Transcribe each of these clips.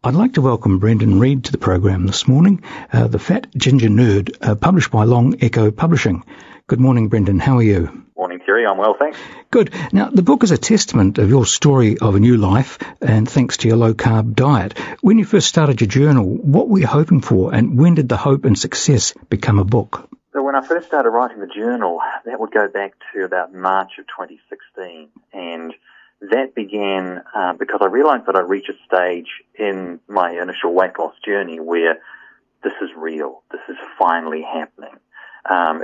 I'd like to welcome Brendan Reid to the program this morning, The Fat Ginger Nerd, published by Long Echo Publishing. Good morning, Brendan. How are you? Morning, Terry. I'm well, thanks. Good. Now, the book is a testament of your story of a new life, and thanks to your low-carb diet. When you first started your journal, what were you hoping for, and when did the hope and success become a book? So when I first started writing the journal, that would go back to about March of 2016, and that began because I realized that I'd reached a stage in my initial weight loss journey where this is real, this is finally happening.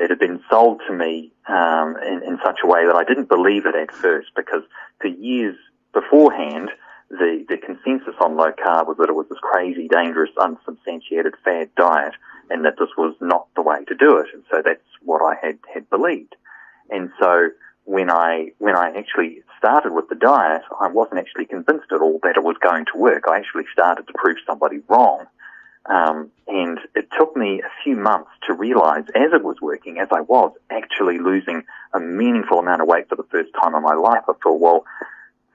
It had been sold to me in such a way that I didn't believe it at first, because for years beforehand, the consensus on low carb was that it was this crazy, dangerous, unsubstantiated fad diet, and that this was not the way to do it. And so that's what I had believed. And so when I actually started with the diet, I wasn't actually convinced at all that it was going to work. I actually started to prove somebody wrong. And it took me a few months to realize, as it was working, as I was actually losing a meaningful amount of weight for the first time in my life, I thought, well,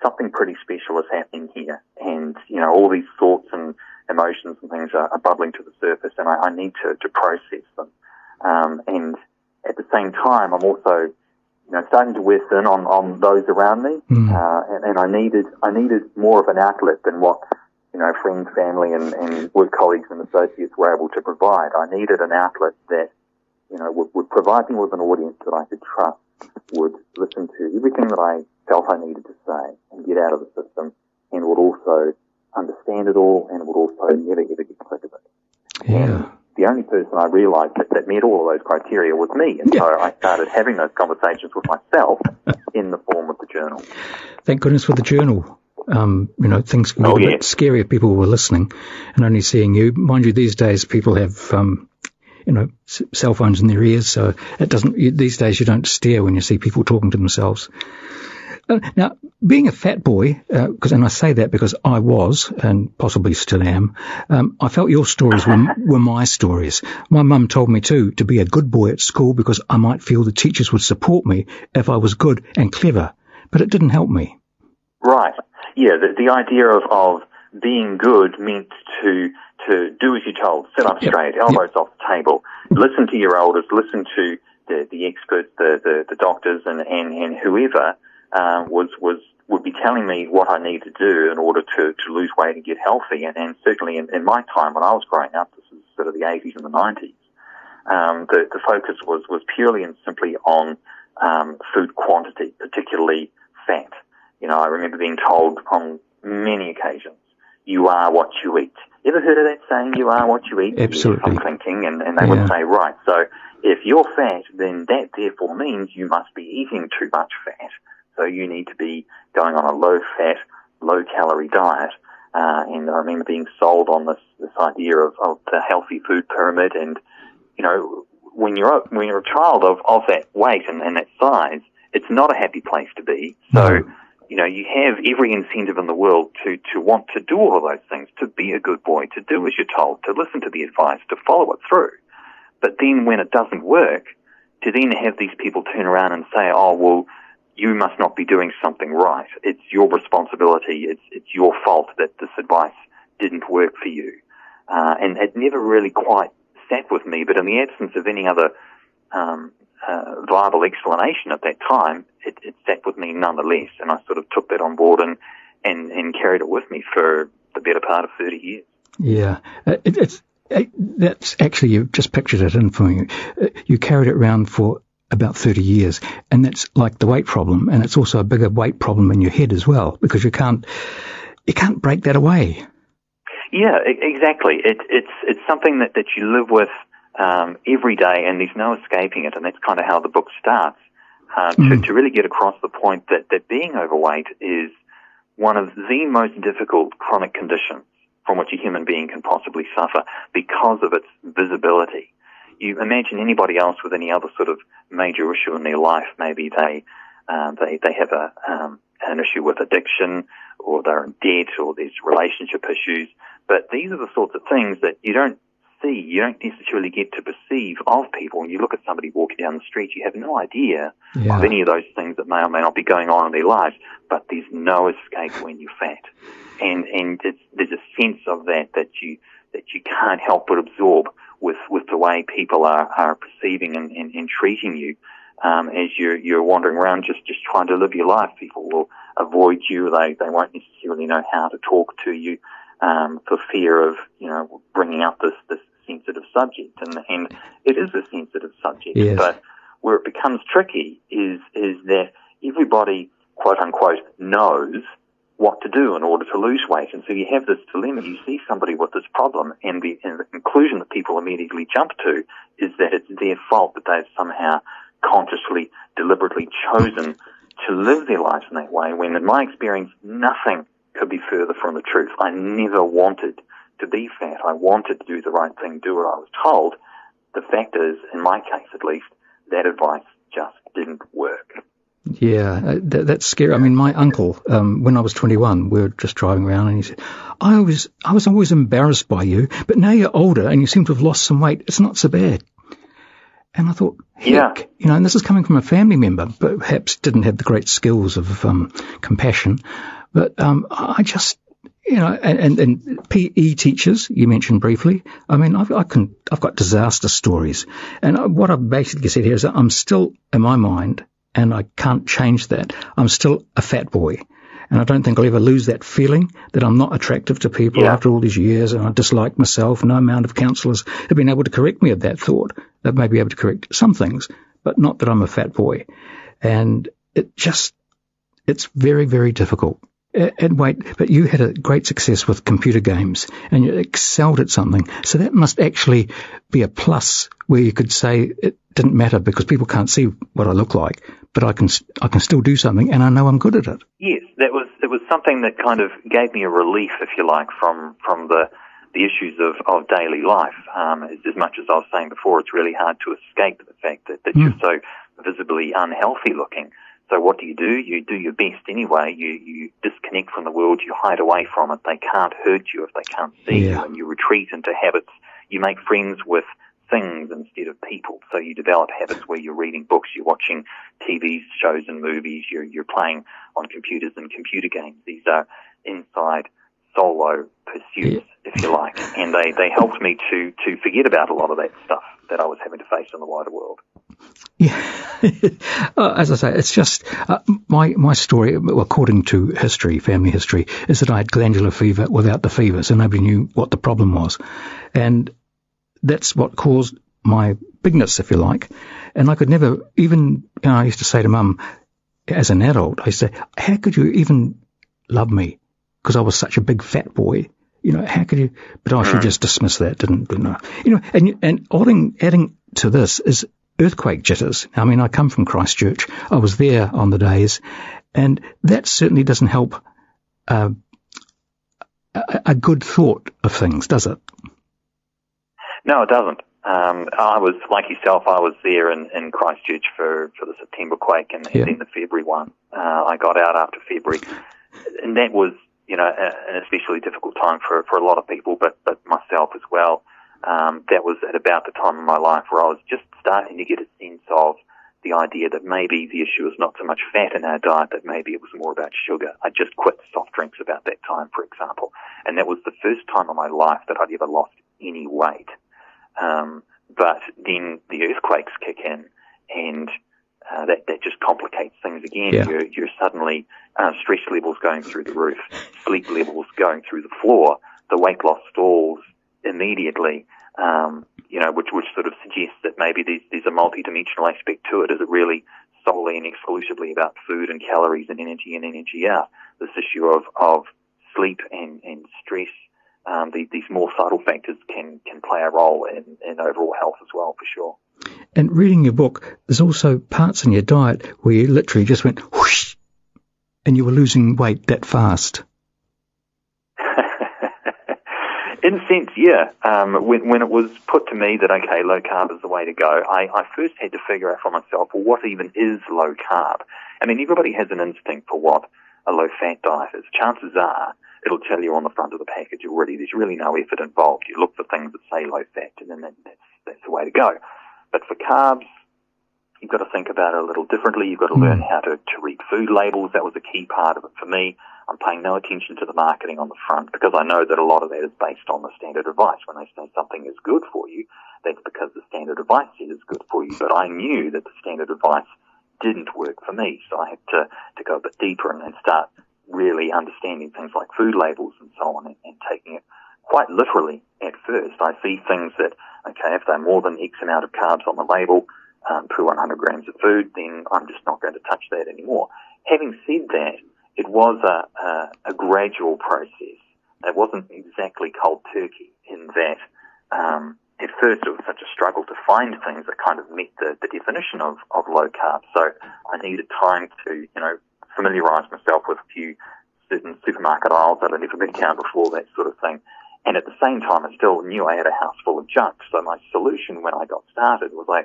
something pretty special is happening here. And, you know, all these thoughts and emotions and things are bubbling to the surface, and I need to process them. And at the same time, I'm also, you know, starting to wear thin on those around me, and I needed more of an outlet than what, you know, friends, family, and work colleagues and associates were able to provide. I needed an outlet that, you know, would provide me with an audience that I could trust, would listen to everything that I felt I needed to say and get out of the system, and would also understand it all, and would also never ever get sick of it. Yeah. And the only person I realized that met all of those criteria was me, and so I started having those conversations with myself in the form of the journal. Thank goodness for the journal. You know, things can get a bit scary if people were listening and only seeing you. Mind you, these days people have, you know, cell phones in their ears, so it doesn't. These days you don't stare when you see people talking to themselves. Now, being a fat boy, and I say that because I was, and possibly still am, I felt your stories were my stories. My mum told me too to be a good boy at school because I might feel the teachers would support me if I was good and clever, but it didn't help me. Right. Yeah, the idea of being good meant to do as you're told, sit up straight, elbows off the table, listen to your elders, listen to the experts, the doctors and whoever would be telling me what I need to do in order to lose weight and get healthy. And certainly in my time when I was growing up, this is sort of the 80s and the 90s, the focus was purely and simply on food quantity, particularly fat. You know, I remember being told on many occasions, you are what you eat. Ever heard of that saying, you are what you eat? Absolutely. Yes, I'm thinking, and they would say, right, so if you're fat, then that therefore means you must be eating too much fat. So you need to be going on a low-fat, low-calorie diet. And I remember being sold on this idea of the healthy food pyramid. And, you know, when you're a child of that weight and that size, it's not a happy place to be. So, you know, you have every incentive in the world to want to do all of those things, to be a good boy, to do as you're told, to listen to the advice, to follow it through. But then when it doesn't work, to then have these people turn around and say, oh, well, you must not be doing something right. It's your responsibility. It's your fault that this advice didn't work for you. And it never really quite sat with me, but in the absence of any other viable explanation at that time, it sat with me nonetheless, and I sort of took that on board and carried it with me for the better part of 30 years. Yeah, that's actually, you've just pictured it in for me. You carried it around for about 30 years, and that's like the weight problem, and it's also a bigger weight problem in your head as well, because you can't break that away. Yeah, exactly. It's something that you live with every day, and there's no escaping it, and that's kind of how the book starts, to really get across the point that being overweight is one of the most difficult chronic conditions from which a human being can possibly suffer because of its visibility. You imagine anybody else with any other sort of major issue in their life. Maybe they have an issue with addiction, or they're in debt, or there's relationship issues. But these are the sorts of things that you don't see, you don't necessarily get to perceive of people. When you look at somebody walking down the street, you have no idea of any of those things that may or may not be going on in their lives, but there's no escape when you're fat. and there's a sense of that you can't help but absorb with the way people are perceiving and treating you as you're wandering around just trying to live your life. People will avoid you. They won't necessarily know how to talk to you for fear of bringing up this sensitive subject, and it is a sensitive subject. Yes. But where it becomes tricky is that everybody, quote unquote, knows what to do in order to lose weight. And so you have this dilemma. You see somebody with this problem, and the conclusion that people immediately jump to is that it's their fault, that they've somehow consciously, deliberately chosen to live their lives in that way, when in my experience, nothing could be further from the truth. I never wanted to be fat. I wanted to do the right thing, do what I was told. The fact is, in my case at least, that advice just didn't work. Yeah, that's scary. I mean, my uncle, when I was 21, we were just driving around, and he said, I was always embarrassed by you, but now you're older and you seem to have lost some weight. It's not so bad. And I thought, heck, and this is coming from a family member, but perhaps didn't have the great skills of compassion. But I just, and PE teachers, you mentioned briefly. I mean, I've got disaster stories. And what I've basically said here is that I'm still, in my mind, and I can't change that, I'm still a fat boy. And I don't think I'll ever lose that feeling that I'm not attractive to people after all these years, and I dislike myself. No amount of counsellors have been able to correct me of that thought. They may be able to correct some things, but not that I'm a fat boy. And it's very, very difficult. And wait, but you had a great success with computer games, and you excelled at something. So that must actually be a plus, where you could say it didn't matter because people can't see what I look like, but I can still do something, and I know I'm good at it. Yes, it was something that kind of gave me a relief, if you like, from the issues of daily life. As much as I was saying before, it's really hard to escape the fact that you're so visibly unhealthy looking. So what do? You do your best anyway. You disconnect from the world. You hide away from it. They can't hurt you if they can't see you, and you retreat into habits. You make friends with things instead of people. So you develop habits where you're reading books, you're watching TV shows and movies, you're playing on computers and computer games. These are inside solo pursuits, if you like, and they helped me to forget about a lot of that stuff that I was having to face in the wider world. Yeah, as I say, it's just my story, according to history, family history, is that I had glandular fever without the fever, so nobody knew what the problem was, and that's what caused my bigness, if you like. And I could never even, I used to say to Mum, as an adult, I used to say, how could you even love me? Because I was such a big fat boy. How could you? But I should just dismiss that, didn't I? And adding to this is earthquake jitters. I mean, I come from Christchurch. I was there on the days, and that certainly doesn't help a good thought of things, does it? No, it doesn't. I was, like yourself, I was there in Christchurch for the September quake and then the February one. I got out after February, and that was, an especially difficult time for a lot of people, but myself as well. That was at about the time in my life where I was just starting to get a sense of the idea that maybe the issue was not so much fat in our diet, but maybe it was more about sugar. I just quit soft drinks about that time, for example, and that was the first time in my life that I'd ever lost any weight. But then the earthquakes kick in, and that just complicates things again. Yeah. You're suddenly stress levels going through the roof, sleep levels going through the floor, the weight loss stalls immediately, which sort of suggests that maybe there's a multi-dimensional aspect to it. Is it really solely and exclusively about food and calories and energy out? This issue of sleep and stress, these more subtle factors can play a role in overall health as well, for sure. And reading your book, there's also parts in your diet where you literally just went whoosh, and you were losing weight that fast. In a sense, yeah. When it was put to me that, okay, low carb is the way to go, I first had to figure out for myself, well, what even is low carb? I mean, everybody has an instinct for what a low-fat diet is. Chances are it'll tell you on the front of the package already. There's really no effort involved. You look for things that say low-fat, and then that's the way to go. But for carbs, you've got to think about it a little differently. You've got to learn how to read food labels. That was a key part of it for me. I'm paying no attention to the marketing on the front because I know that a lot of that is based on the standard advice. When they say something is good for you, that's because the standard advice said it's good for you. But I knew that the standard advice didn't work for me, so I had to go a bit deeper and start really understanding things like food labels and so on, and taking it quite literally at first. I see things that, okay, if they're more than X amount of carbs on the label per 100 grams of food, then I'm just not going to touch that anymore. Having said that, it was a gradual process. It wasn't exactly cold turkey in that at first it was such a struggle to find things that kind of met the definition of low carb. So I needed time to, familiarise myself with a few certain supermarket aisles that I'd never been down before, that sort of thing. And at the same time, I still knew I had a house full of junk. So my solution when I got started was I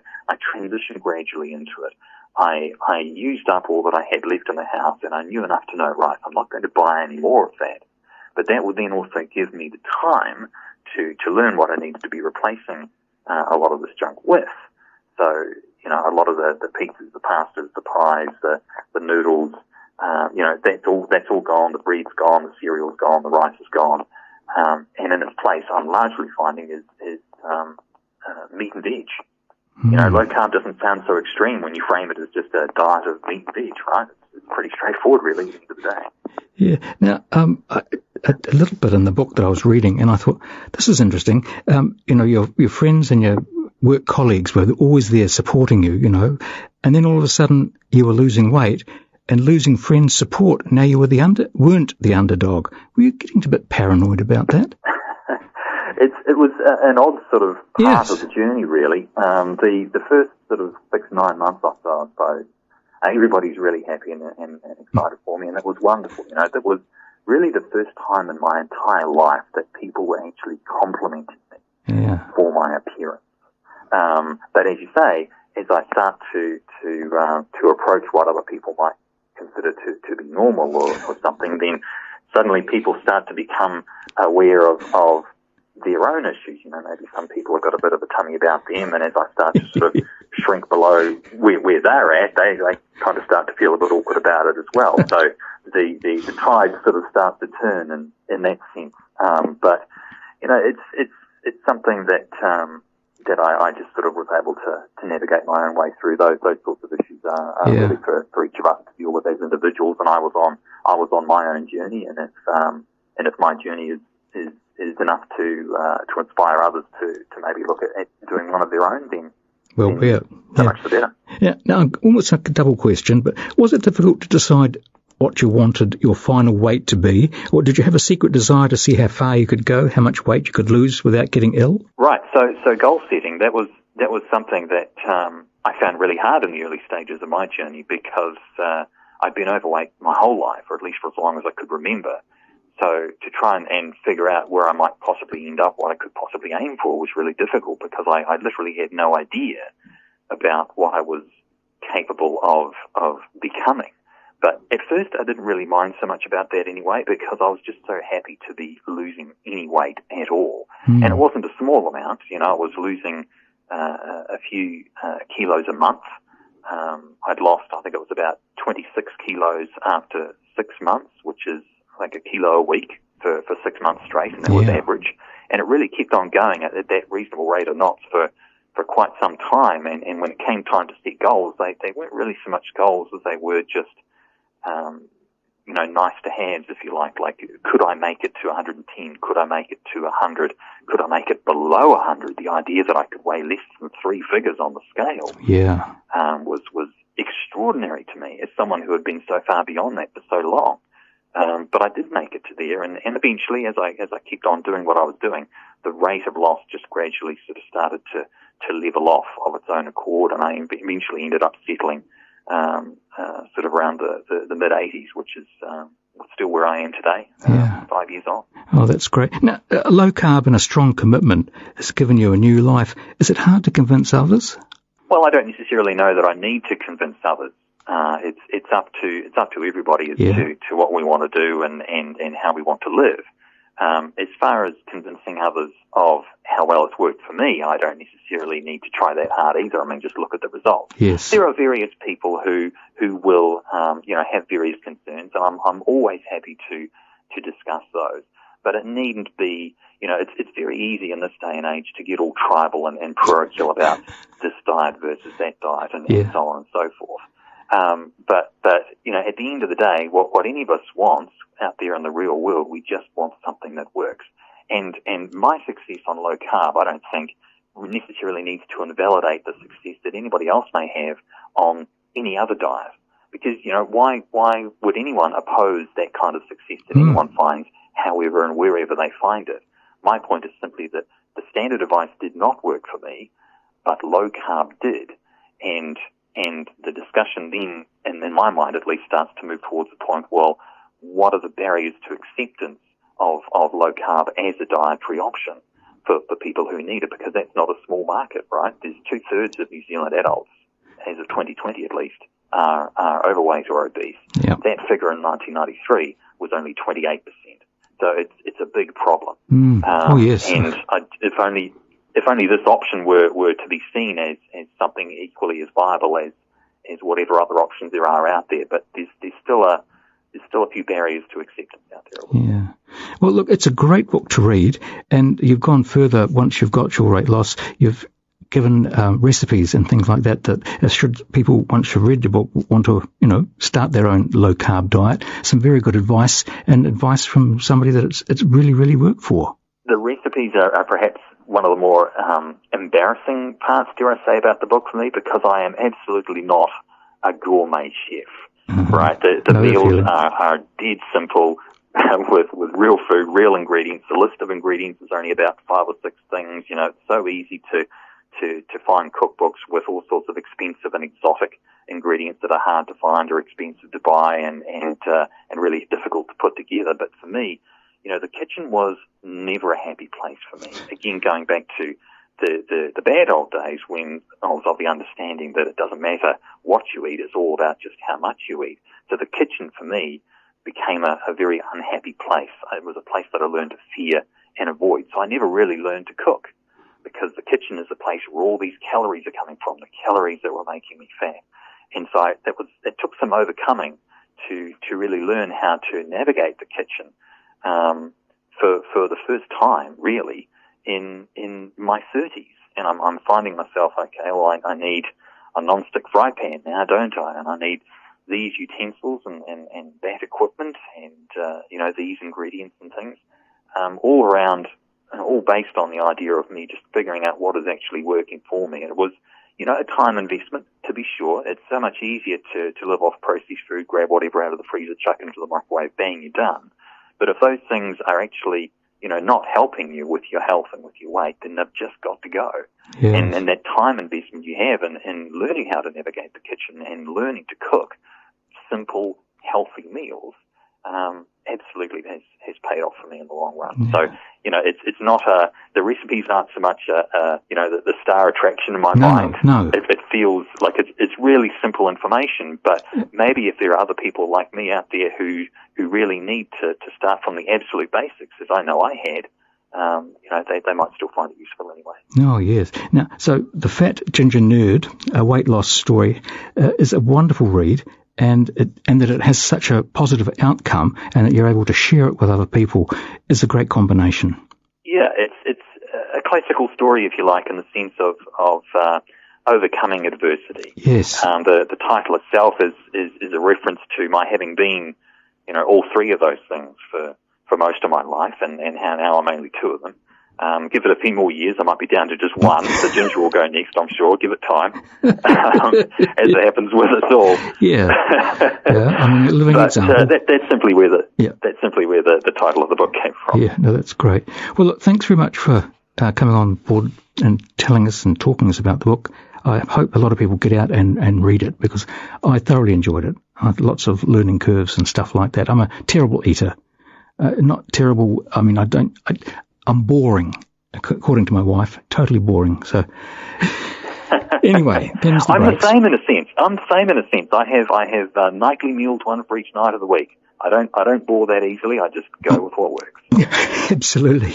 transitioned gradually into it. I used up all that I had left in the house, and I knew enough to know, right, I'm not going to buy any more of that. But that would then also give me the time to learn what I needed to be replacing a lot of this junk with. So, a lot of the pizzas, the pastas, the pies, the noodles, that's all gone. The bread's gone, the cereal's gone, the rice is gone. And in its place, I'm largely finding is meat and veg. Low carb doesn't sound so extreme when you frame it as just a diet of meat and veg, right? It's pretty straightforward, really, at the end of the day. Yeah. Now, a little bit in the book that I was reading, and I thought, this is interesting. Your friends and your work colleagues were always there supporting you, and then all of a sudden you were losing weight and losing friends' support. Now you weren't the underdog. Were you getting a bit paranoid about that? It was an odd sort of part of the journey, really. The first sort of 6-9 months or so, I suppose, everybody's really happy and excited for me, and it was wonderful. That was really the first time in my entire life that people were actually complimenting me for my appearance. But as you say, as I start to approach what other people might consider to be normal or something, then suddenly people start to become aware of their own issues. Maybe some people have got a bit of a tummy about them, and as I start to sort of shrink below where they're at, they kind of start to feel a bit awkward about it as well. So the tide sort of starts to turn in that sense. But it's something that I just sort of was able to navigate my own way through. Those sorts of issues are really for each of us to deal with as individuals, and I was on my own journey, and if my journey is enough to inspire others to maybe look at doing one of their own, then so much the better. Yeah. Now, almost a double question, but was it difficult to decide what you wanted your final weight to be, or did you have a secret desire to see how far you could go, how much weight you could lose without getting ill? Right. So goal setting, that was something that I found really hard in the early stages of my journey, because I'd been overweight my whole life, or at least for as long as I could remember. So to try and figure out where I might possibly end up, what I could possibly aim for, was really difficult, because I literally had no idea about what I was capable of becoming. But at first I didn't really mind so much about that anyway, because I was just so happy to be losing any weight at all. And it wasn't a small amount. I was losing a few kilos a month. I'd lost, I think it was about 26 kilos after 6 months, which is like a kilo a week for 6 months straight, and that was average. And it really kept on going at that reasonable rate of knots for quite some time. And when it came time to set goals, they weren't really so much goals as they were just, nice to haves, if you like. Like, could I make it to 110? Could I make it to 100? Could I make it below 100? The idea that I could weigh less than 3 figures on the scale was extraordinary to me as someone who had been so far beyond that for so long. But I did make it to there, and eventually, as I kept on doing what I was doing, the rate of loss just gradually sort of started to level off of its own accord, and I eventually ended up settling sort of around the mid-80s, which is still where I am today, 5 years on. Oh, that's great. Now, low carb and a strong commitment has given you a new life. Is it hard to convince others? Well, I don't necessarily know that I need to convince others. It's up to everybody as to what we want to do and how we want to live. As far as convincing others of how well it's worked for me, I don't necessarily need to try that hard either. I mean, just look at the results. Yes. There are various people who will, have various concerns, and I'm always happy to discuss those. But it needn't be, it's very easy in this day and age to get all tribal and parochial about this diet versus that diet and so on and so forth. But at the end of the day, what any of us wants out there in the real world, we just want something that works. And my success on low carb, I don't think necessarily needs to invalidate the success that anybody else may have on any other diet. Because, why would anyone oppose that kind of success that anyone finds, however and wherever they find it? My point is simply that the standard advice did not work for me, but low carb did. And the discussion then, and in my mind at least, starts to move towards the point, well, what are the barriers to acceptance of low carb as a dietary option for people who need it? Because that's not a small market, right? There's 2/3 of New Zealand adults, as of 2020 at least, are overweight or obese. Yep. That figure in 1993 was only 28%. So it's a big problem. Oh, yes. And if only this option were to be seen as something equally as viable as whatever other options there are out there, but there's still a few barriers to acceptance out there. Yeah. Well, look, it's a great book to read, and you've gone further once you've got your weight loss. You've given recipes and things like that should people, once you've read your book, want to, start their own low-carb diet. Some very good advice, and advice from somebody that it's really, really worked for. The recipes are perhaps one of the more embarrassing parts, dare I say, about the book for me, because I am absolutely not a gourmet chef, right? The meals are dead simple with real food, real ingredients. The list of ingredients is only about 5 or 6 things. It's so easy to find cookbooks with all sorts of expensive and exotic ingredients that are hard to find or expensive to buy and really difficult to put together. But for me, the kitchen was never a happy place for me. Again, going back to the bad old days when I was of the understanding that it doesn't matter what you eat, it's all about just how much you eat. So the kitchen for me became a very unhappy place. It was a place that I learned to fear and avoid. So I never really learned to cook, because the kitchen is the place where all these calories are coming from, the calories that were making me fat. And so it took some overcoming to really learn how to navigate the kitchen for the first time, really, in my 30s. And I'm finding myself, okay, well, I need a non-stick fry pan now, don't I? And I need these utensils and that equipment and, these ingredients and things, all around, all based on the idea of me just figuring out what is actually working for me. And it was, a time investment, to be sure. It's so much easier to live off processed food, grab whatever out of the freezer, chuck it into the microwave, bang, you're done. But if those things are actually, not helping you with your health and with your weight, then they've just got to go. Yes. And that time investment you have in learning how to navigate the kitchen and learning to cook simple, healthy meals, absolutely has paid off for me in the long run. Yeah. So, it's not the recipes aren't so much the star attraction in my mind. No. It feels like it's really simple information, but maybe if there are other people like me out there who really need to start from the absolute basics, as I know I had, they might still find it useful anyway. Oh, yes. Now, so The Fat Ginger Nerd, a weight loss story, is a wonderful read. And that it has such a positive outcome, and that you're able to share it with other people, is a great combination. Yeah, it's a classical story, if you like, in the sense of overcoming adversity. Yes. The title itself is a reference to my having been, all 3 of those things for most of my life, and how now I'm only 2 of them. Give it a few more years, I might be down to just 1. The ginger will go next, I'm sure. Give it time, as it happens with us all. Yeah, I mean, living example. That's simply where the title of the book came from. Yeah, no, that's great. Well, look, thanks very much for coming on board and telling us and talking us about the book. I hope a lot of people get out and read it, because I thoroughly enjoyed it. I had lots of learning curves and stuff like that. I'm a terrible eater. Not terrible. I mean, I'm boring, according to my wife. Totally boring. So, anyway, I'm the same in a sense. I have nightly meals, one for each night of the week. I don't bore that easily. I just go with what works. Absolutely.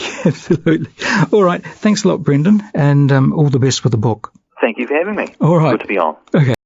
All right. Thanks a lot, Brendan, and all the best with the book. Thank you for having me. All right. Good to be on. Okay.